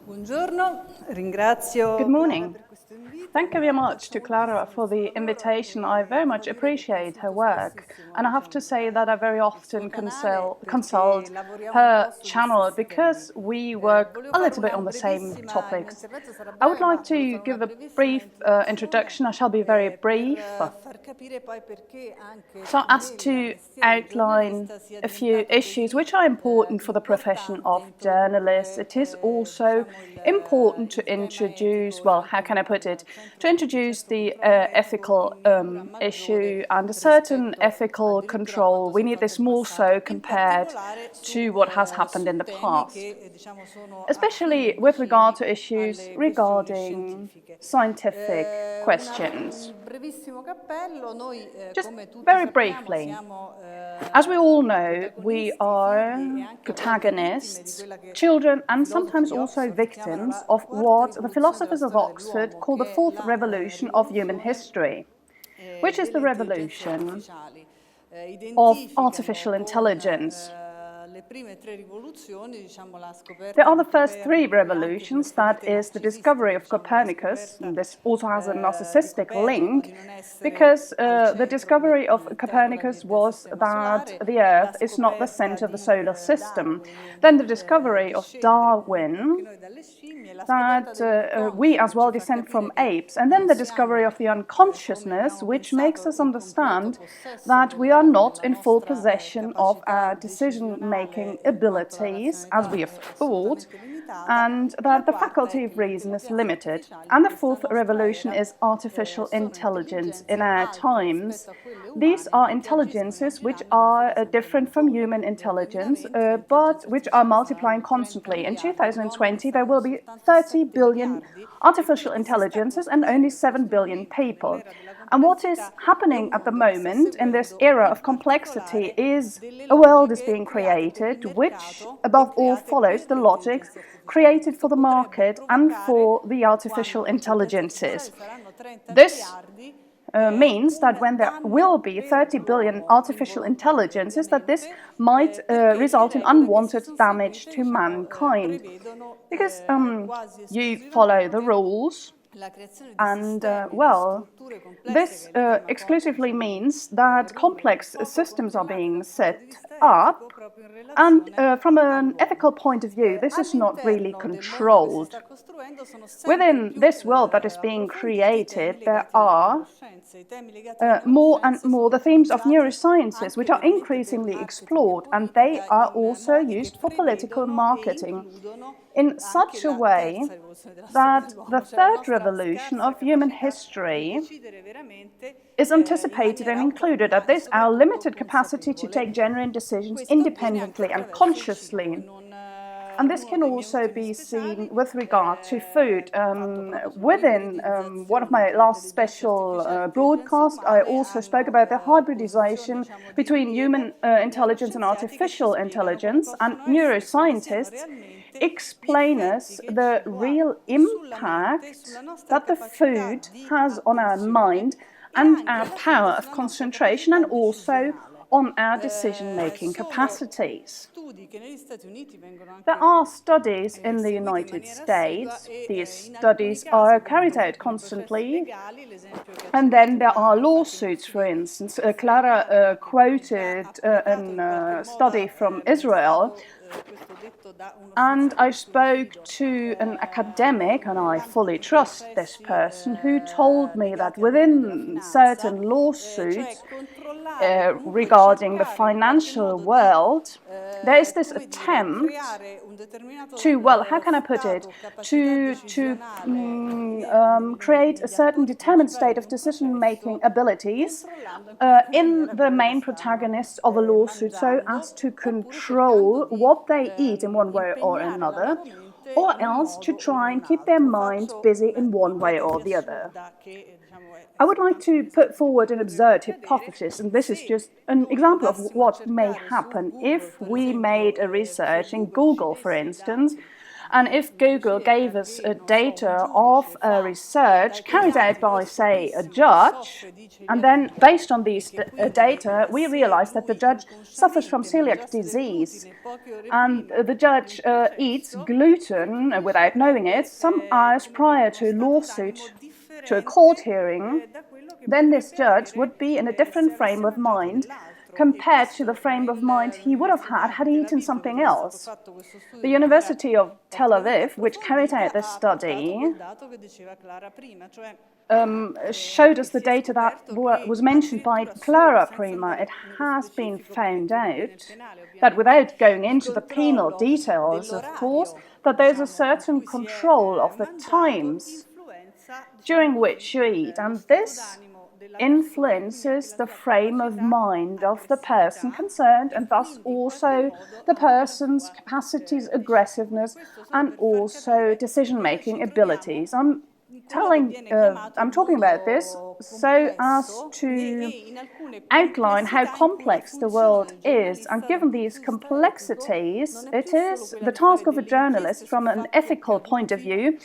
Good morning. Thank you very much to Clara for the invitation. I very much appreciate her work, and I have to say that I very often consult her channel because we work a little bit on the same topics. I would like to give a brief introduction. I shall be very brief, so as to outline a few issues which are important for the profession of journalists. It is also important to introduce, well, how can I put it, to introduce the ethical issue and a certain ethical control. We need this more so compared to what has happened in the past, especially with regard to issues regarding scientific questions. Just very briefly, as we all know, we are protagonists, children, and sometimes also victims of what the philosophers of Oxford call the fourth revolution of human history, which is the revolution of artificial intelligence. There are the first three revolutions, that is the discovery of Copernicus, and this also has a narcissistic link, because the discovery of Copernicus was that the Earth is not the center of the solar system. Then the discovery of Darwin, that we as well descend from apes, and then the discovery of the unconsciousness, which makes us understand that we are not in full possession of our decision-making abilities as we have thought, and that the faculty of reason is limited. And the fourth revolution is artificial intelligence in our times. These are intelligences which are different from human intelligence, but which are multiplying constantly. In 2020, there will be 30 billion artificial intelligences and only 7 billion people. And what is happening at the moment in this era of complexity is a world is being created which, above all, follows the logics created for the market and for the artificial intelligences. This means that when there will be 30 billion artificial intelligences, that this might result in unwanted damage to mankind. Because you follow the rules, and, well, this exclusively means that complex systems are being set up, and from an ethical point of view, this is not really controlled. Within this world that is being created, there are more and more the themes of neurosciences, which are increasingly explored, and they are also used for political marketing in such a way that the third revolution of human history is anticipated and included at this, our limited capacity to take genuine decisions independently and consciously. And this can also be seen with regard to food. Within one of my last special broadcasts, I also spoke about the hybridization between human intelligence and artificial intelligence, and neuroscientists explain us the real impact that the food has on our mind and our power of concentration, and also on our decision-making capacities. There are studies in the United States. These studies are carried out constantly, and then there are lawsuits, for instance. Clara quoted a study from Israel, and I spoke to an academic, and I fully trust this person, who told me that within certain lawsuits regarding the financial world, there is this attempt to, well, how can I put it, to create a certain determined state of decision-making abilities in the main protagonists of a lawsuit, so as to control what they eat in one way or another, or else to try and keep their mind busy in one way or the other. I would like to put forward an absurd hypothesis, and this is just an example of what may happen if we made a research in Google, for instance, And if Google gave us data of research carried out by, say, a judge, and then based on these data, we realize that the judge suffers from celiac disease, and the judge eats gluten without knowing it some hours prior to a lawsuit, to a court hearing, then this judge would be in a different frame of mind compared to the frame of mind he would have had he eaten something else. The University of Tel Aviv, which carried out this study, showed us the data that was mentioned by Clara Prima. It has been found out that, without going into the penal details, of course, that there's a certain control of the times during which you eat, and this influences the frame of mind of the person concerned, and thus also the person's capacities, aggressiveness, and also decision-making abilities. I'm talking about this so as to outline how complex the world is, and given these complexities, it is the task of a journalist from an ethical point of view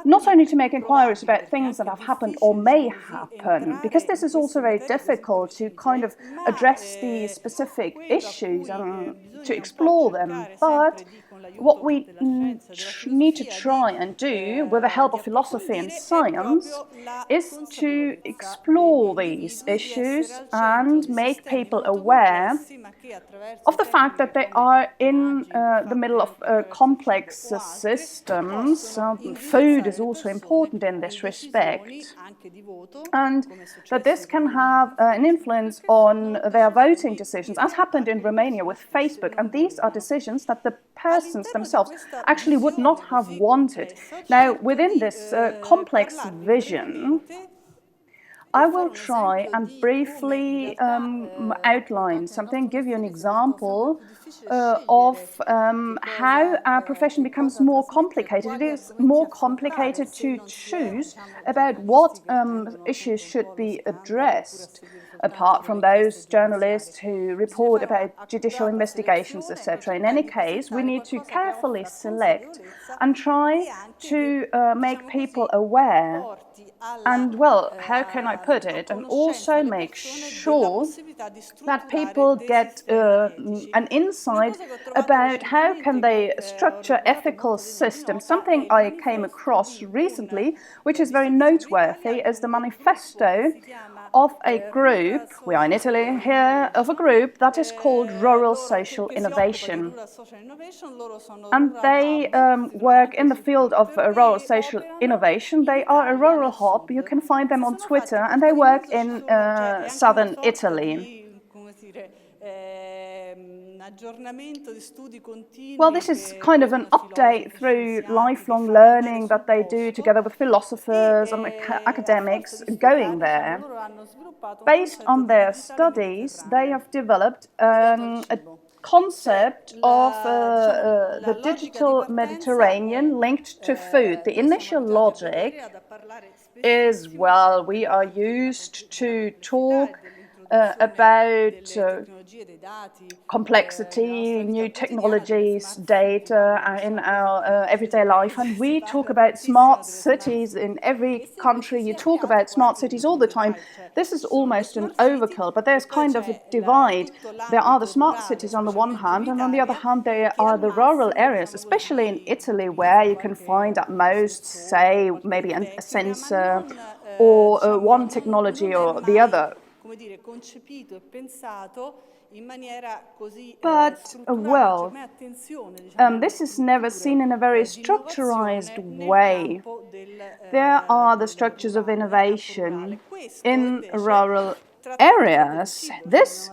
not only to make inquiries about things that have happened or may happen, because this is also very difficult to kind of address the specific issues and to explore them, but what we need to try and do with the help of philosophy and science is to explore these issues and make people aware of the fact that they are in the middle of complex systems. Food is also important in this respect, and that this can have an influence on their voting decisions, as happened in Romania with Facebook. And these are decisions that the persons themselves actually would not have wanted. Now, within this complex vision, I will try and briefly outline something, give you an example of how our profession becomes more complicated. It is more complicated to choose about what issues should be addressed, apart from those journalists who report about judicial investigations, etc. In any case, we need to carefully select and try to make people aware. And, well, how can I put it? And also make sure that people get an insight about how can they structure ethical systems. Something I came across recently, which is very noteworthy, is the manifesto of a group, we are in Italy here, of a group that is called Rural Social Innovation. And they work in the field of rural social innovation. They are a rural hub. You can find them on Twitter, and they work in southern Italy. Well, this is kind of an update through lifelong learning that they do together with philosophers and academics going there. Based on their studies, they have developed a concept of the digital Mediterranean linked to food. The initial logic is, well, we are used to talk about complexity, new technologies, data in our everyday life, and we talk about smart cities in every country. You talk about smart cities all the time. This is almost an overkill, but there's kind of a divide. There are the smart cities on the one hand, and on the other hand there are the rural areas, especially in Italy, where you can find at most, say, maybe a sensor or one technology or the other. But, well, this is never seen in a very structurized way. There are the structures of innovation in rural areas. This,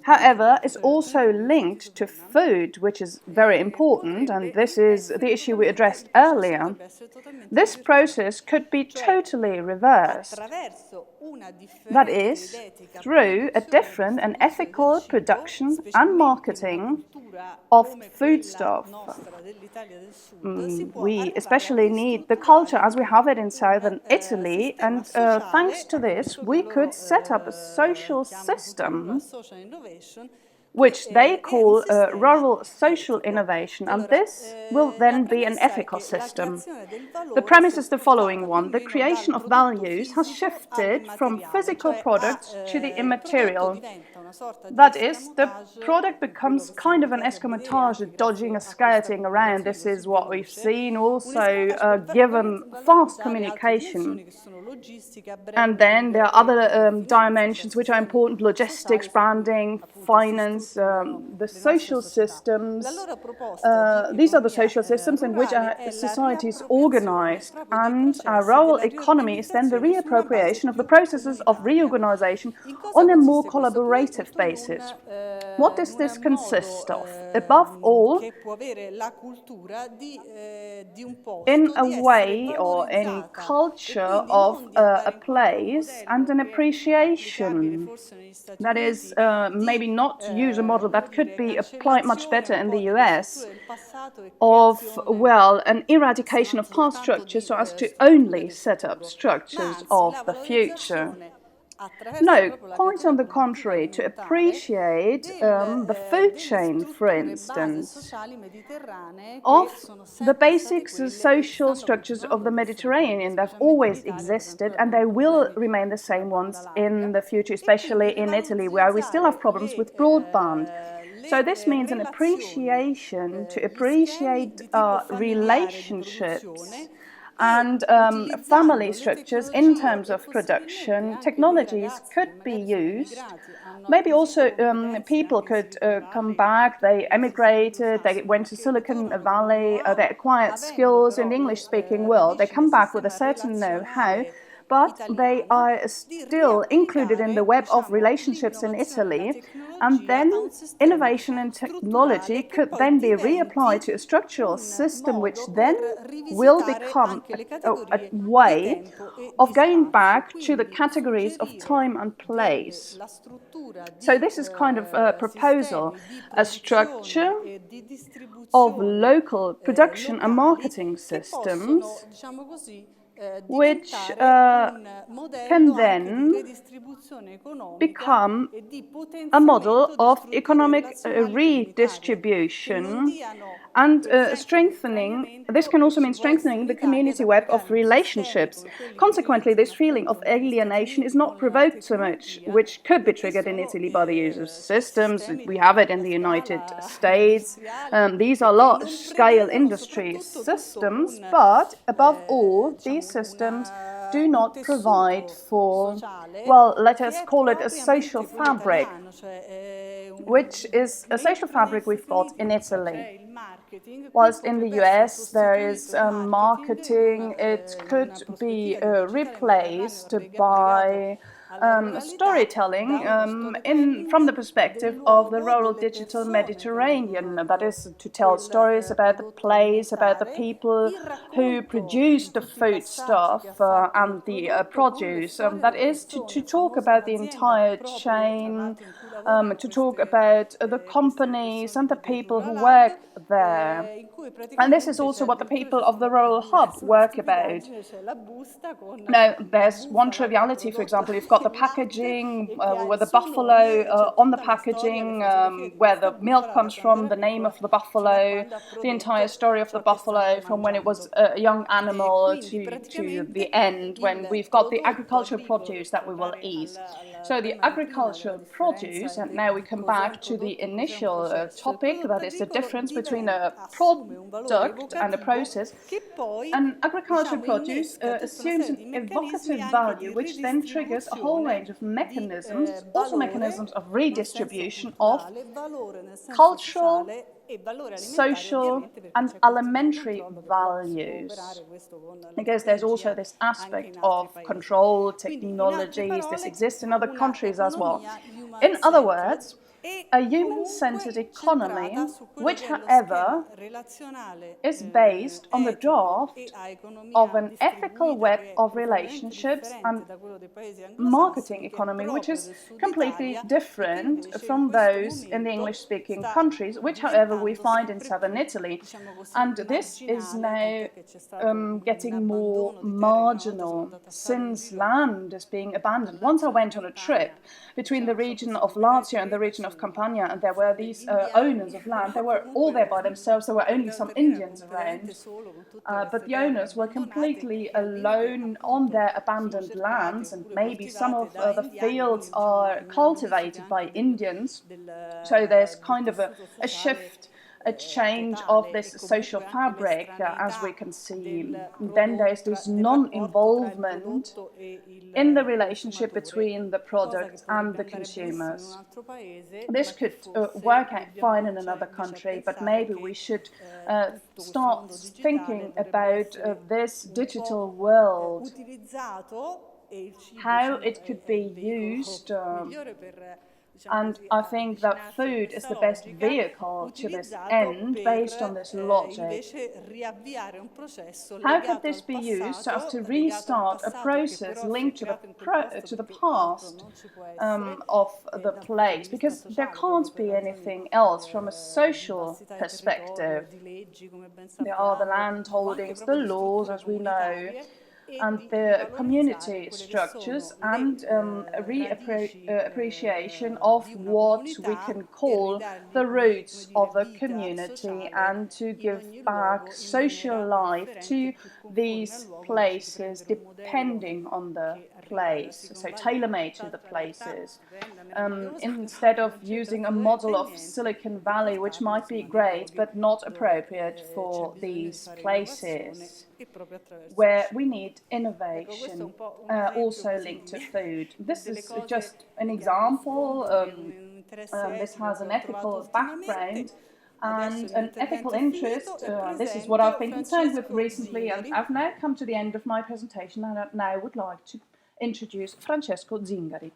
however, is also linked to food, which is very important, and this is the issue we addressed earlier. This process could be totally reversed. That is, through a different and ethical production and marketing of foodstuff. We especially need the culture as we have it in southern Italy, and thanks to this we could set up a social system which they call rural social innovation, and this will then be an ethical system. The premise is the following one: the creation of values has shifted from physical products to the immaterial. That is, the product becomes kind of an escamotage, dodging and skirting around. This is what we've seen also given fast communication. And then there are other dimensions which are important: logistics, branding, finance, the social systems. These are the social systems in which our society is organized, and our rural economy is then the reappropriation of the processes of reorganization on a more collaborative basis. What does this consist of? Above all, in a way or in culture of a place and an appreciation. That is, maybe not use a model that could be applied much better in the US of, well, an eradication of past structures so as to only set up structures of the future. No, quite on the contrary, to appreciate the food chain, for instance, of the basic social structures of the Mediterranean that have always existed, and they will remain the same ones in the future, especially in Italy, where we still have problems with broadband. So this means an appreciation, to appreciate relationships and family structures in terms of production. Technologies could be used. Maybe also people could come back, they emigrated, they went to Silicon Valley, they acquired skills in the English-speaking world, they come back with a certain know-how, but they are still included in the web of relationships in Italy, and then innovation and technology could then be reapplied to a structural system which then will become a way of going back to the categories of time and place. So this is kind of a proposal, a structure of local production and marketing systems which can then become a model of economic redistribution and strengthening. This can also mean strengthening the community web of relationships. Consequently, this feeling of alienation is not provoked so much, which could be triggered in Italy by the use of systems. We have it in the United States. These are large-scale industry systems, but above all, these systems do not provide for, well, let us call it a social fabric, which is a social fabric we've got in Italy. Whilst in the US there is marketing, it could be replaced by storytelling from the perspective of the rural digital Mediterranean. That is, to tell stories about the place, about the people who produce the food stuff and the produce. That is, to talk about the entire chain, to talk about the companies and the people who work there. And this is also what the people of the rural hub work about. Now, there's one triviality, for example, you've got the packaging with the buffalo on the packaging, where the milk comes from, the name of the buffalo, the entire story of the buffalo from when it was a young animal to the end, when we've got the agricultural produce that we will eat. So the agricultural produce, and now we come back to the initial topic, that is the difference between a product and a process. And agricultural produce assumes an evocative value, which then triggers a whole range of mechanisms, also mechanisms of redistribution of cultural, social and elementary values. Because there's also this aspect of control, technologies, this exists in other countries as well. In other words, a human-centered economy, which, however, is based on the draft of an ethical web of relationships and marketing economy, which is completely different from those in the English-speaking countries, which, however, we find in southern Italy. And this is now getting more marginal, since land is being abandoned. Once I went on a trip between the region of Lazio and the region of of Campania, and there were these owners of land. They were all there by themselves. There were only some Indians around, but the owners were completely alone on their abandoned lands, and maybe some of the fields are cultivated by Indians. So there's kind of a shift, a change of this social fabric, as we can see. Then there's this non-involvement in the relationship between the product and the consumers. This could work out fine in another country, but maybe we should start thinking about this digital world, how it could be used. And I think that food is the best vehicle to this end, based on this logic. How could this be used so as to restart a process linked to the past of the place? Because there can't be anything else from a social perspective. There are the land holdings, the laws, as we know, and the community structures, and a reappreciation of what we can call the roots of the community, and to give back social life to these places depending on the place, so tailor-made to the places, instead of using a model of Silicon Valley, which might be great but not appropriate for these places, where we need innovation, also linked to food. This is just an example. This has an ethical background and an ethical interest. This is what I've been concerned with recently, and I've now come to the end of my presentation, and I now would like to introduce Francesco Zingari.